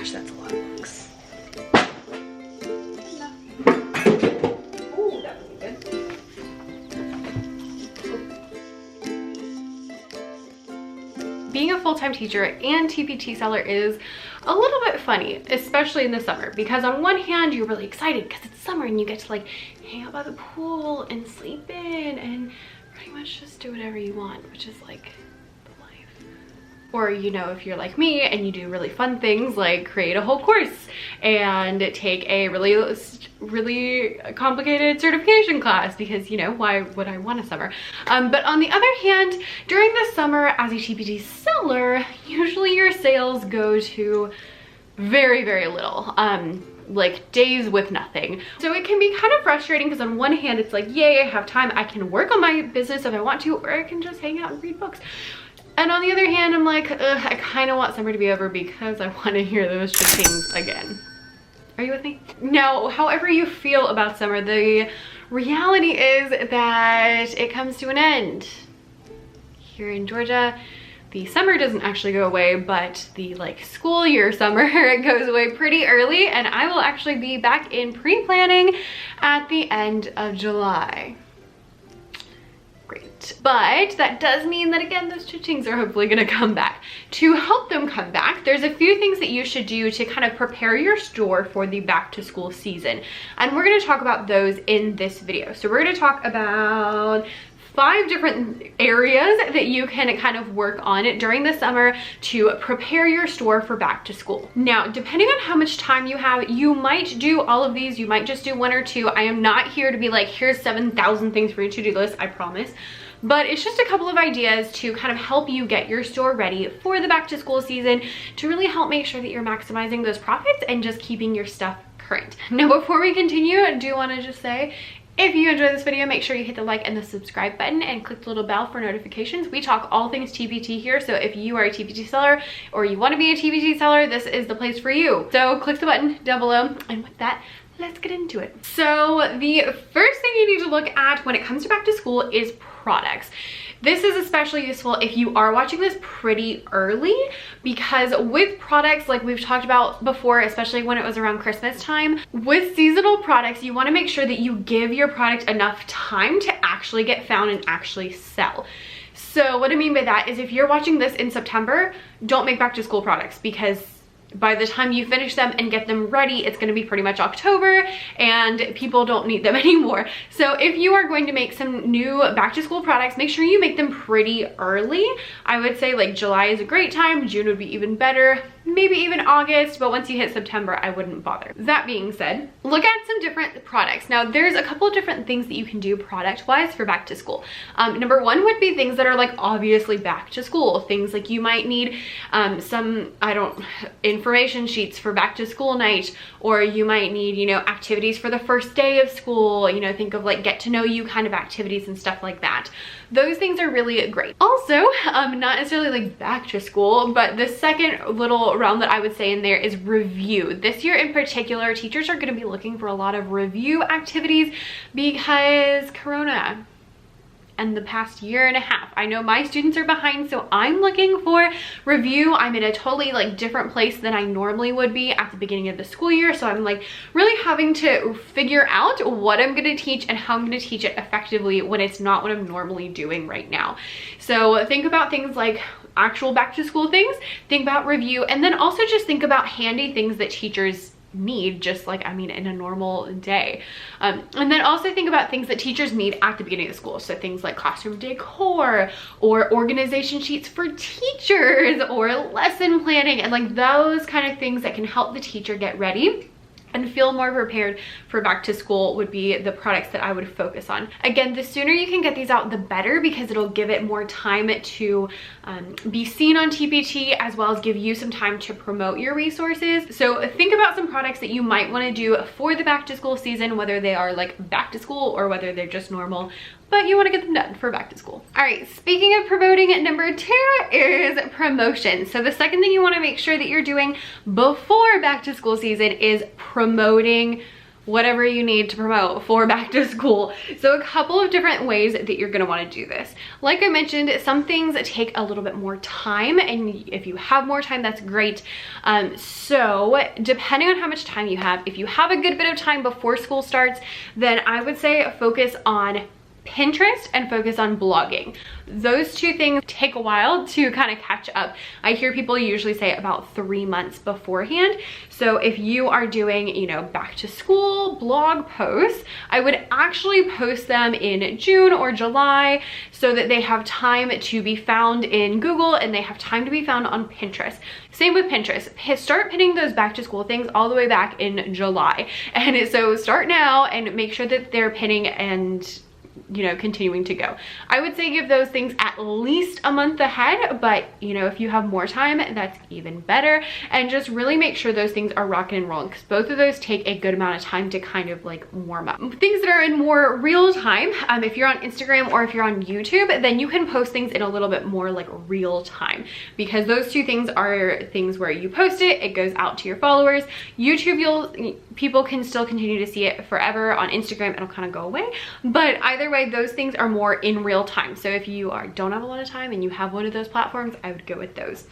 Gosh, that's a lot of books. Oh, that wasn't good. Being a full-time teacher and TPT seller is a little bit funny, especially in the summer, because on one hand you're really excited because it's summer and you get to like hang out by the pool and sleep in and pretty much just do whatever you want, which is like the life. Or, you know, if you're like me and you do really fun things like create a whole course and take a really complicated certification class, because, you know, why would I want a summer? But on the other hand, during the summer as a TPT seller, usually your sales go to very, very little. Like days with nothing. So it can be kind of frustrating because on one hand it's like, yay, I have time, I can work on my business if I want to, or I can just hang out and read books. And on the other hand, I'm like, I kind of want summer to be over because I want to hear those things again. Are you with me? Now, however you feel about summer, the reality is that it comes to an end. Here in Georgia, the summer doesn't actually go away, but the like school year summer, it goes away pretty early, and I will actually be back in pre-planning at the end of July. Great. But that does mean that, again, those teachings are hopefully going to come back. To help them come back, there's a few things that you should do to kind of prepare your store for the back to school season. And we're going to talk about those in this video. So we're going to talk about 5 different areas that you can kind of work on during the summer to prepare your store for back to school. Now, depending on how much time you have, you might do all of these, you might just do 1 or 2. I am not here to be like, here's 7,000 things for your to-do list, I promise. But it's just a couple of ideas to kind of help you get your store ready for the back to school season, to really help make sure that you're maximizing those profits and just keeping your stuff current. Now, before we continue, I do want to just say, if you enjoyed this video, make sure you hit the like and the subscribe button and click the little bell for notifications. We talk all things TPT here, so if you are a TPT seller or you want to be a TPT seller, this is the place for you. So click the button down below, and with that, let's get into it. So the first thing you need to look at when it comes to back to school is products. This is especially useful if you are watching this pretty early, because with products, like we've talked about before, especially when it was around Christmas time, with seasonal products, you want to make sure that you give your product enough time to actually get found and actually sell. So what I mean by that is, if you're watching this in September, don't make back to school products, because by the time you finish them and get them ready, it's going to be pretty much October and people don't need them anymore. So if you are going to make some new back to school products, make sure you make them pretty early. I would say like July is a great time, June would be even better, maybe even August, but once you hit September, I wouldn't bother. That being said, look at some different products. Now, there's a couple of different things that you can do product-wise for back to school. Number 1 would be things that are like obviously back to school. Things like you might need information sheets for back to school night, or you might need, you know, activities for the first day of school, you know, think of like get to know you kind of activities and stuff like that. Those things are really great. Also, not necessarily like back to school, but the second little realm that I would say in there is review. This year in particular, teachers are going to be looking for a lot of review activities because Corona and the past year and a half. I know my students are behind, so I'm looking for review. I'm in a totally like different place than I normally would be at the beginning of the school year, so I'm like really having to figure out what I'm going to teach and how I'm going to teach it effectively when it's not what I'm normally doing right now. So think about things like actual back to school things, think about review, and then also just think about handy things that teachers need, just like, I mean, in a normal day. And then also think about things that teachers need at the beginning of school. So things like classroom decor or organization sheets for teachers or lesson planning, and like those kind of things that can help the teacher get ready and feel more prepared for back to school would be the products that I would focus on. Again, the sooner you can get these out, the better, because it'll give it more time to be seen on TPT, as well as give you some time to promote your resources. So think about some products that you might want to do for the back to school season, whether they are like back to school or whether they're just normal, but you want to get them done for back to school. All right, speaking of promoting, number 2 is promotion. So the second thing you want to make sure that you're doing before back to school season is promoting whatever you need to promote for back to school. So a couple of different ways that you're gonna wanna do this. Like I mentioned, some things take a little bit more time, and if you have more time, that's great. So depending on how much time you have, if you have a good bit of time before school starts, then I would say focus on Pinterest and focus on blogging. Those two things take a while to kind of catch up. I hear people usually say about 3 months beforehand. So if you are doing, you know, back to school blog posts, I would actually post them in June or July so that they have time to be found in Google and they have time to be found on Pinterest. Same with Pinterest. Start pinning those back to school things all the way back in July. And so start now and make sure that they're pinning and, you know, continuing to go. I would say give those things at least a month ahead, but you know, if you have more time, that's even better. And just really make sure those things are rocking and rolling, because both of those take a good amount of time to kind of like warm up. Things that are in more real time, if you're on Instagram or if you're on YouTube, then you can post things in a little bit more like real time, because those two things are things where you post it, it goes out to your followers. YouTube, people can still continue to see it forever. On Instagram, it'll kind of go away, but either way, those things are more in real time. So if you don't have a lot of time and you have one of those platforms, I would go with those.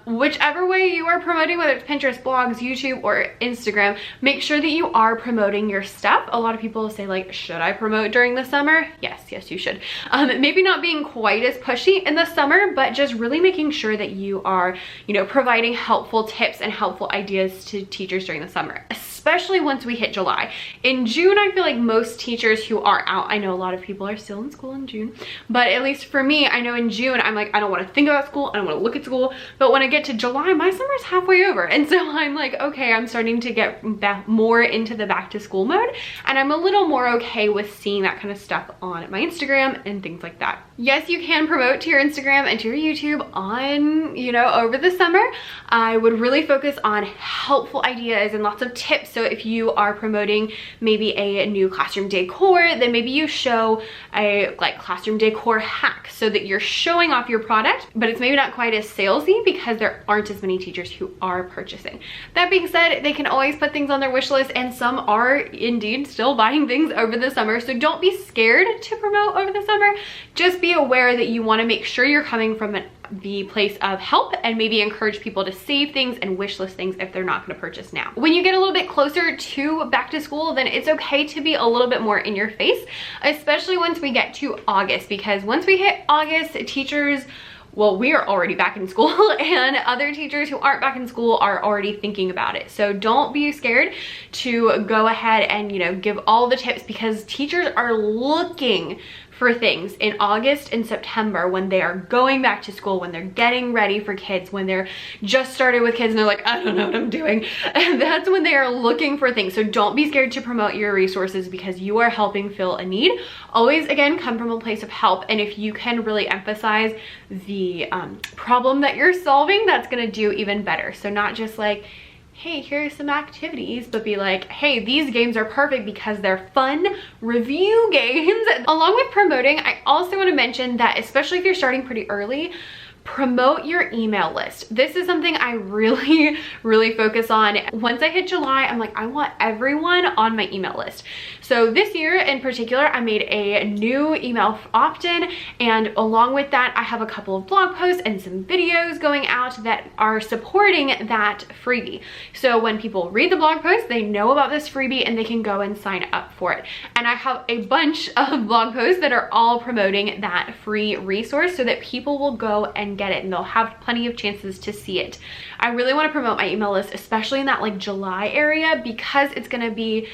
Whichever way you are promoting, whether it's Pinterest, blogs, YouTube, or Instagram, make sure that you are promoting your stuff. A lot of people say like, should I promote during the summer? Yes, you should. Maybe not being quite as pushy in the summer, but just really making sure that you are, you know, providing helpful tips and helpful ideas to teachers during the summer, especially once we hit July. In June, I feel like most teachers who are out, I know a lot of people are still in school in June, but at least for me, I know in June, I'm like, I don't want to think about school, I don't want to look at school, but when I get to July, my summer's halfway over, and so I'm like, okay, I'm starting to get more into the back to school mode, and I'm a little more okay with seeing that kind of stuff on my Instagram and things like that. Yes, you can promote to your Instagram and to your YouTube on, you know, over the summer. I would really focus on helpful ideas and lots of tips. So if you are promoting maybe a new classroom decor, then maybe you show a like classroom decor hack so that you're showing off your product, but it's maybe not quite as salesy because there aren't as many teachers who are purchasing. That being said, they can always put things on their wish list, and some are indeed still buying things over the summer. So don't be scared to promote over the summer. Just be aware that you want to make sure you're coming from the place of help, and maybe encourage people to save things and wish list things if they're not going to purchase now. When you get a little bit closer to back to school, then it's okay to be a little bit more in your face, especially once we get to August, because once we hit August, teachers, well, we are already back in school, and other teachers who aren't back in school are already thinking about it. So don't be scared to go ahead and, you know, give all the tips, because teachers are looking for things in August and September when they are going back to school, when they're getting ready for kids, when they're just started with kids and they're like, I don't know what I'm doing. And that's when they are looking for things. So don't be scared to promote your resources, because you are helping fill a need. Always, again, come from a place of help. And if you can really emphasize the problem that you're solving, that's gonna do even better. So not just like, hey, here's some activities, but be like, hey, these games are perfect because they're fun review games. Along with promoting, I also want to mention that, especially if you're starting pretty early, promote your email list. This is something I really focus on. Once I hit July, I'm like, I want everyone on my email list. So this year in particular, I made a new email opt-in, and along with that, I have a couple of blog posts and some videos going out that are supporting that freebie. So when people read the blog post, they know about this freebie and they can go and sign up for it. And I have a bunch of blog posts that are all promoting that free resource so that people will go and get it, and they'll have plenty of chances to see it. I really want to promote my email list, especially in that like July area, because it's going to be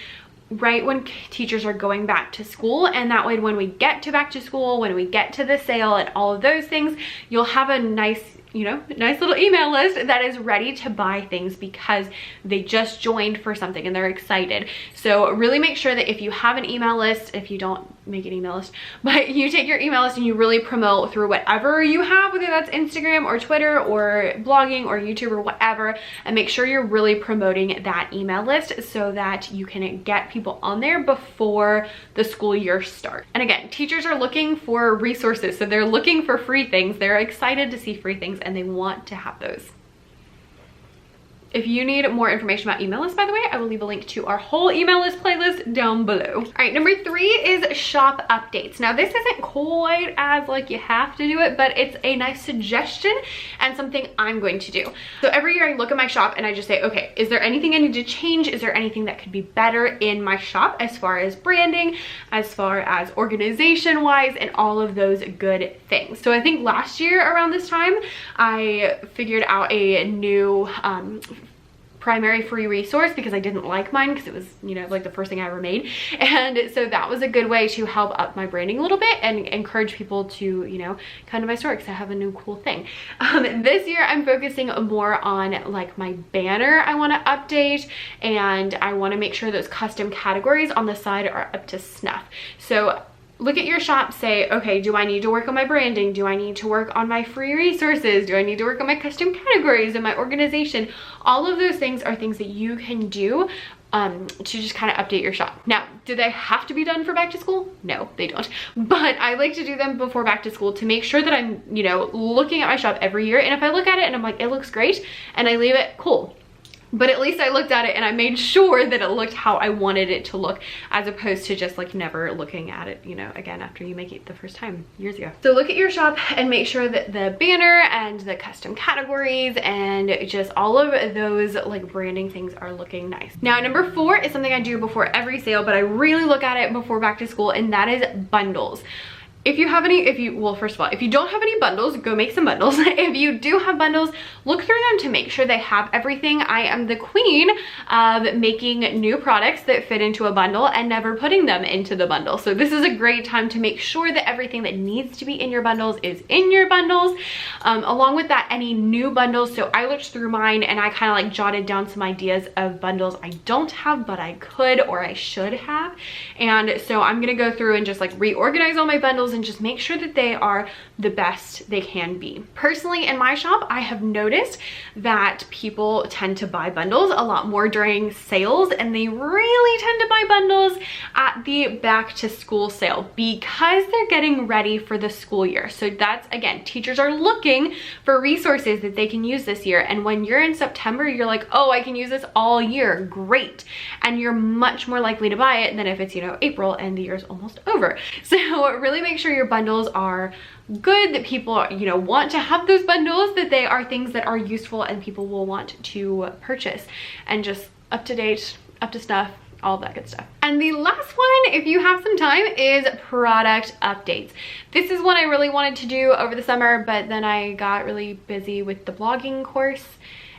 right when teachers are going back to school, and that way when we get to back to school, when we get to the sale and all of those things, you'll have a nice, you know, nice little email list that is ready to buy things because they just joined for something and they're excited. So really make sure that if you have an email list, if you don't make an email list, but you take your email list and you really promote through whatever you have, whether that's Instagram or Twitter or blogging or YouTube or whatever, and make sure you're really promoting that email list so that you can get people on there before the school year starts. And again, teachers are looking for resources, so they're looking for free things. They're excited to see free things and they want to have those. If you need more information about email lists, by the way, I will leave a link to our whole email list playlist down below. All right, number 3 is shop updates. Now this isn't quite as like you have to do it, but it's a nice suggestion and something I'm going to do. So every year I look at my shop and I just say, okay, is there anything I need to change? Is there anything that could be better in my shop as far as branding, as far as organization wise, and all of those good things. So I think last year around this time, I figured out a new primary free resource because I didn't like mine because it was, you know, like the first thing I ever made. And so that was a good way to help up my branding a little bit and encourage people to, you know, come to my store because I have a new cool thing. This year I'm focusing more on like my banner I want to update, and I want to make sure those custom categories on the side are up to snuff. So look at your shop, say, okay, do I need to work on my branding? Do I need to work on my free resources? Do I need to work on my custom categories and my organization? All of those things are things that you can do to just kind of update your shop. Now, do they have to be done for back to school? No, they don't. But I like to do them before back to school to make sure that I'm, you know, looking at my shop every year. And if I look at it and I'm like, it looks great, and I leave it, cool. But at least I looked at it and I made sure that it looked how I wanted it to look, as opposed to just like never looking at it, you know, again, after you make it the first time years ago. So look at your shop and make sure that the banner and the custom categories and just all of those like branding things are looking nice. Now, number 4 is something I do before every sale, but I really look at it before back to school, and that is bundles. If you have any, well, first of all, if you don't have any bundles, go make some bundles. If you do have bundles, look through them to make sure they have everything. I am the queen of making new products that fit into a bundle and never putting them into the bundle. So this is a great time to make sure that everything that needs to be in your bundles is in your bundles. Along with that, any new bundles. So I looked through mine and I kind of like jotted down some ideas of bundles I don't have, but I could or I should have. And so I'm gonna go through and just like reorganize all my bundles and just make sure that they are the best they can be. Personally, in my shop, I have noticed that people tend to buy bundles a lot more during sales, and they really tend to buy bundles at the back to school sale because they're getting ready for the school year. So that's, again, teachers are looking for resources that they can use this year. And when you're in September, you're like, oh, I can use this all year, great. And you're much more likely to buy it than if it's, you know, April and the year's almost over. So really make sure your bundles are good, that people, you know, want to have those bundles, that they are things that are useful and people will want to purchase, and just up to date, up to snuff, all of that good stuff. And the last one, if you have some time, is product updates. This is one I really wanted to do over the summer, but then I got really busy with the blogging course,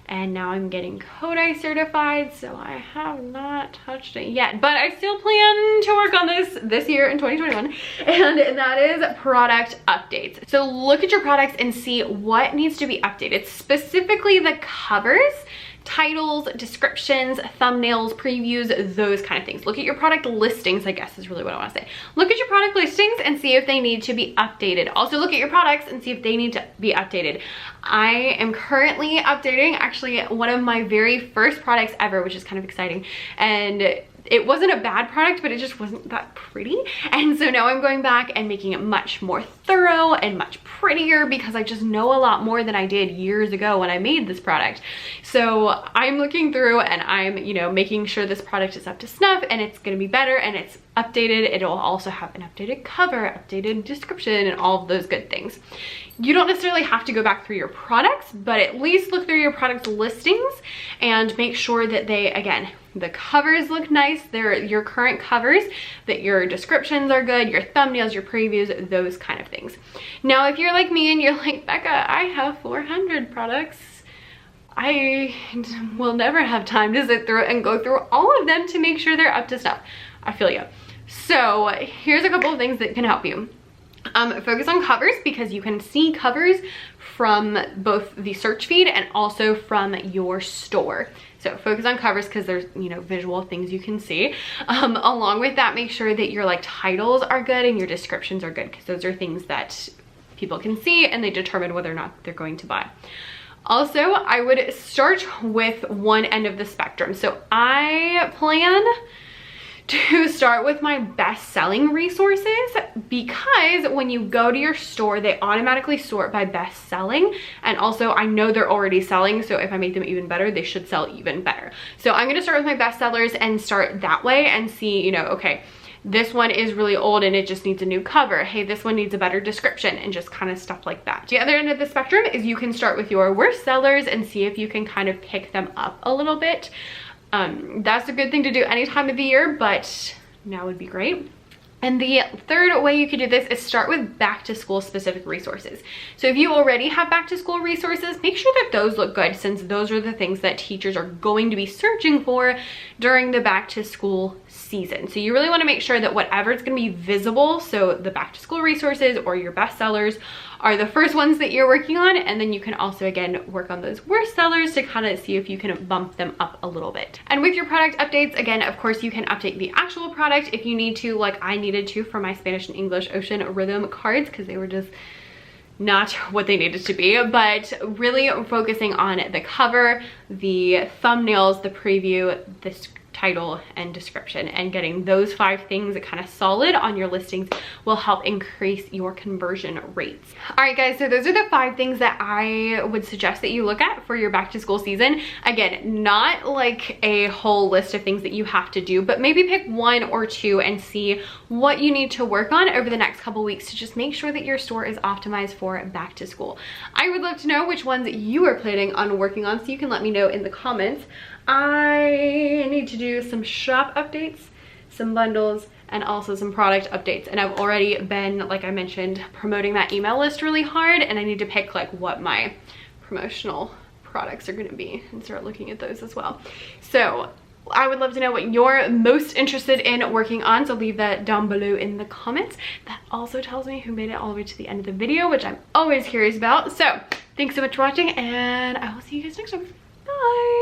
and now I'm getting Kodai certified, so I have not touched it yet. But I still plan to work on this year in 2021, and that is product updates. So look at your products and see what needs to be updated, specifically the covers, titles, descriptions, thumbnails, previews, those kind of things. Look at your product listings, I guess is really what I want to say. Look at your product listings and see if they need to be updated. Also look at your products and see if they need to be updated. I am currently updating actually one of my very first products ever, which is kind of exciting. And it wasn't a bad product, but it just wasn't that pretty. And so now I'm going back and making it much more thorough and much prettier because I just know a lot more than I did years ago when I made this product. So I'm looking through and I'm, you know, making sure this product is up to snuff and it's gonna be better and it's updated. It'll also have an updated cover, updated description, and all of those good things. You don't necessarily have to go back through your products, but at least look through your product listings and make sure that they, again, the covers look nice, they're your current covers, that your descriptions are good, your thumbnails, your previews, those kind of things. Now, if you're like me and you're like, Becca, I have 400 products, I will never have time to sit through and go through all of them to make sure they're up to snuff. I feel you. So here's a couple of things that can help you. Focus on covers because you can see covers from both the search feed and also from your store. So focus on covers because there's, you know, visual things you can see. Along with that, make sure that your like titles are good and your descriptions are good because those are things that people can see and they determine whether or not they're going to buy. Also, I would start with one end of the spectrum. So I plan to start with my best-selling resources, because when you go to your store, they automatically sort by best-selling. And also I know they're already selling, so if I make them even better, they should sell even better. So I'm gonna start with my best sellers and start that way and see, you know, okay, this one is really old and it just needs a new cover. Hey, this one needs a better description, and just kind of stuff like that. The other end of the spectrum is you can start with your worst sellers and see if you can kind of pick them up a little bit. That's a good thing to do any time of the year, but now would be great. And the third way you could do this is start with back to school specific resources. So if you already have back to school resources, make sure that those look good, since those are the things that teachers are going to be searching for during the back to school season. So you really want to make sure that whatever is going to be visible, so the back to school resources or your best sellers, are the first ones that you're working on. And then you can also again work on those worst sellers to kind of see if you can bump them up a little bit. And with your product updates, again, of course, you can update the actual product if you need to, like I needed to for my Spanish and English Ocean Rhythm cards, because they were just not what they needed to be. But really focusing on the cover, the thumbnails, the preview, this title and description, and getting those 5 things kind of solid on your listings will help increase your conversion rates. All right, guys, so those are the 5 things that I would suggest that you look at for your back to school season. Again, not like a whole list of things that you have to do, but maybe pick 1 or 2 and see what you need to work on over the next couple weeks to just make sure that your store is optimized for back to school. I would love to know which ones you are planning on working on, so you can let me know in the comments. I need to do some shop updates, some bundles, and also some product updates. And I've already been, like I mentioned, promoting that email list really hard, and I need to pick like what my promotional products are gonna be and start looking at those as well. So I would love to know what you're most interested in working on, so leave that down below in the comments. That also tells me who made it all the way to the end of the video, which I'm always curious about. So thanks so much for watching, and I will see you guys next time. Bye.